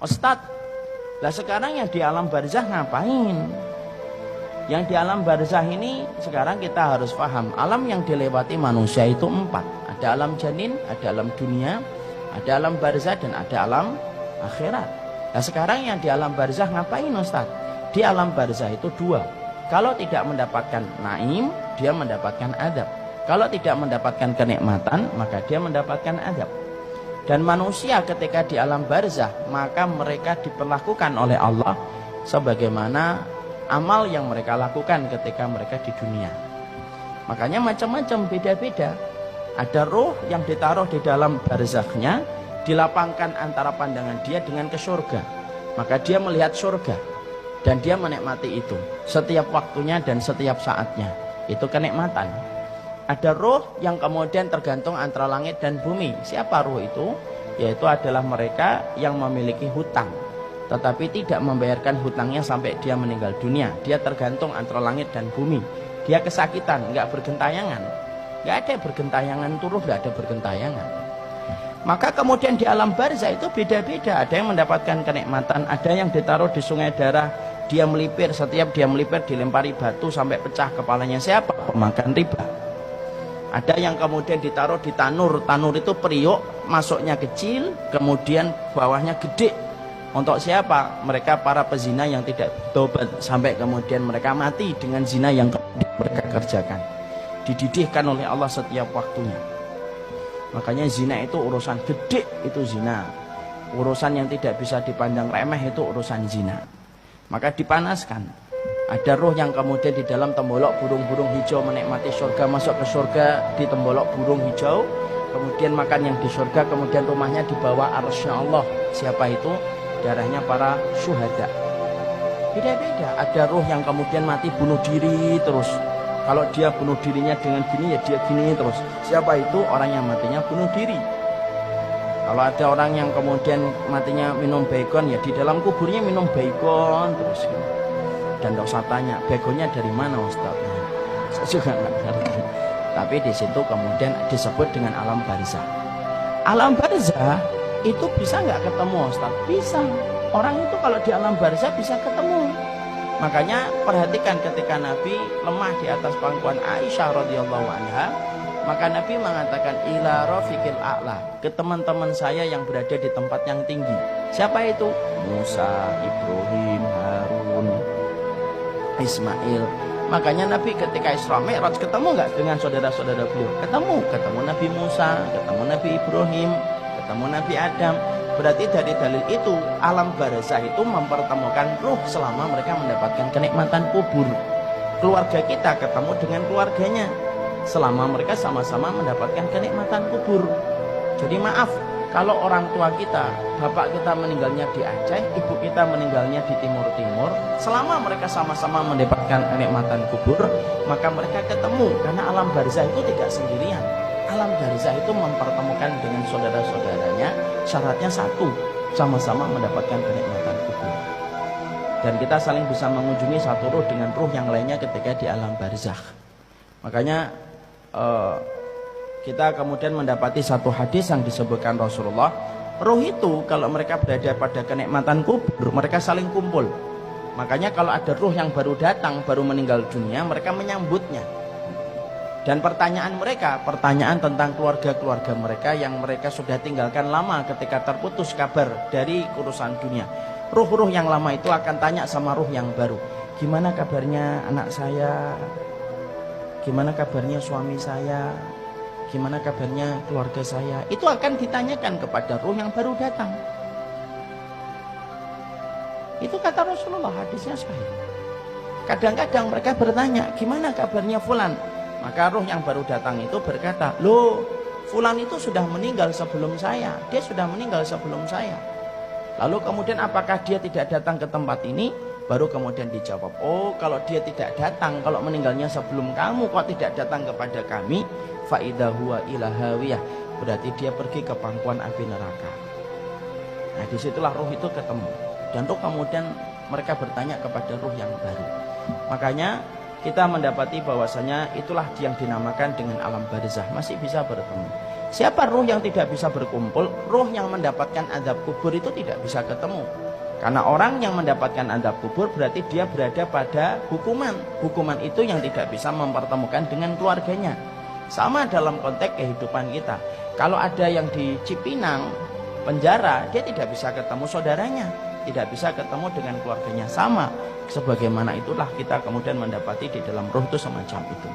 Ustadz, lah sekarang yang di alam barzah ngapain? Yang di alam barzah ini sekarang kita harus paham, alam yang dilewati manusia itu 4. Ada alam janin, ada alam dunia, ada alam barzah, dan ada alam akhirat. Nah sekarang yang di alam barzah ngapain Ustaz? Di alam barzah itu 2. Kalau tidak mendapatkan naim, dia mendapatkan adab. Kalau tidak mendapatkan kenikmatan, maka dia mendapatkan adab. Dan manusia ketika di alam barzah, maka mereka diperlakukan oleh Allah sebagaimana amal yang mereka lakukan ketika mereka di dunia. Makanya macam-macam, beda-beda. Ada roh yang ditaruh di dalam barzakhnya, dilapangkan antara pandangan dia dengan ke surga. Maka dia melihat surga dan dia menikmati itu setiap waktunya dan setiap saatnya. Itu kenikmatan. Ada roh yang kemudian tergantung antara langit dan bumi. Siapa roh itu? Yaitu adalah mereka yang memiliki hutang, tetapi tidak membayarkan hutangnya sampai dia meninggal dunia. Dia tergantung antara langit dan bumi. Dia kesakitan, nggak bergentayangan. Nggak ada bergentayangan turuh, nggak ada bergentayangan. Maka kemudian di alam barzah itu beda-beda. Ada yang mendapatkan kenikmatan, ada yang ditaruh di sungai darah, dia melipir, setiap dia melipir dilempari batu sampai pecah kepalanya. Siapa? Pemakan riba. Ada yang kemudian ditaruh di tanur, tanur itu periuk, masuknya kecil, kemudian bawahnya gede. Untuk siapa? Mereka para pezina yang tidak bertobat sampai kemudian mereka mati dengan zina yang mereka kerjakan. Dididihkan oleh Allah setiap waktunya. Makanya zina itu urusan gede, itu zina. Urusan yang tidak bisa dipandang remeh itu urusan zina. Maka dipanaskan. Ada roh yang kemudian di dalam tembolok burung-burung hijau menikmati surga, masuk ke surga di tembolok burung hijau, kemudian makan yang di surga, kemudian rumahnya di bawah arsy-Nya Allah. Siapa itu? Darahnya para syuhada. Beda-beda. Ada roh yang kemudian mati bunuh diri terus. Kalau dia bunuh dirinya dengan gini, ya dia gini terus. Siapa itu? Orang yang matinya bunuh diri. Kalau ada orang yang kemudian matinya minum baygon, ya di dalam kuburnya minum baygon terus. Dan tidak usah tanya, baygonnya dari mana Ustaz? Saya juga nggak ngerti. Tapi di situ kemudian disebut dengan alam barzah. Alam barzah itu bisa nggak ketemu Ustaz? Bisa. Orang itu kalau di alam barzah bisa ketemu. Makanya perhatikan ketika Nabi lemah di atas pangkuan Aisyah radhiyallahu anha, maka Nabi mengatakan ila rafiqil a'la, ke teman-teman saya yang berada di tempat yang tinggi. Siapa itu? Musa, Ibrahim, Harun, Ismail. Makanya Nabi ketika Isra Mi'raj ketemu nggak dengan saudara-saudara beliau? Ketemu Nabi Musa, ketemu Nabi Ibrahim, ketemu Nabi Adam. Berarti dari dalil itu alam barzah itu mempertemukan ruh selama mereka mendapatkan kenikmatan kubur. Keluarga kita ketemu dengan keluarganya selama mereka sama-sama mendapatkan kenikmatan kubur. Jadi maaf, kalau orang tua kita, bapak kita meninggalnya di Aceh, ibu kita meninggalnya di timur-timur, selama mereka sama-sama mendapatkan kenikmatan kubur, maka mereka ketemu. Karena alam barzah itu tidak sendirian. Alam barzah itu mempertemukan dengan saudara-saudaranya. Syaratnya satu, sama-sama mendapatkan kenikmatan kubur. Dan kita saling bisa mengunjungi satu ruh dengan ruh yang lainnya ketika di alam barzah. Makanya kita kemudian mendapati satu hadis yang disebutkan Rasulullah, ruh itu kalau mereka berada pada kenikmatan kubur, mereka saling kumpul. Makanya kalau ada ruh yang baru datang, baru meninggal dunia, mereka menyambutnya. Dan pertanyaan mereka, pertanyaan tentang keluarga-keluarga mereka yang mereka sudah tinggalkan lama ketika terputus kabar dari urusan dunia. Ruh-ruh yang lama itu akan tanya sama ruh yang baru, gimana kabarnya anak saya, gimana kabarnya suami saya, gimana kabarnya keluarga saya. Itu akan ditanyakan kepada ruh yang baru datang. Itu kata Rasulullah, hadisnya sahih. Kadang-kadang mereka bertanya, gimana kabarnya fulan? Maka ruh yang baru datang itu berkata, loh, fulan itu sudah meninggal sebelum saya. Dia sudah meninggal sebelum saya. Lalu kemudian apakah dia tidak datang ke tempat ini? Baru kemudian dijawab, oh kalau dia tidak datang, kalau meninggalnya sebelum kamu, kok tidak datang kepada kami? Fa'idah huwa ilahawiyah. Berarti dia pergi ke pangkuan api neraka. Nah disitulah ruh itu ketemu. Dan ruh kemudian mereka bertanya kepada ruh yang baru. Makanya kita mendapati bahwasanya itulah yang dinamakan dengan alam barzah, masih bisa bertemu. Siapa ruh yang tidak bisa berkumpul? Ruh yang mendapatkan azab kubur itu tidak bisa ketemu. Karena orang yang mendapatkan azab kubur berarti dia berada pada hukuman. Hukuman itu yang tidak bisa mempertemukan dengan keluarganya. Sama dalam konteks kehidupan kita. Kalau ada yang di Cipinang penjara, dia tidak bisa ketemu saudaranya, tidak bisa ketemu dengan keluarganya. Sama sebagaimana itulah kita kemudian mendapati di dalam ruh itu semacam itu.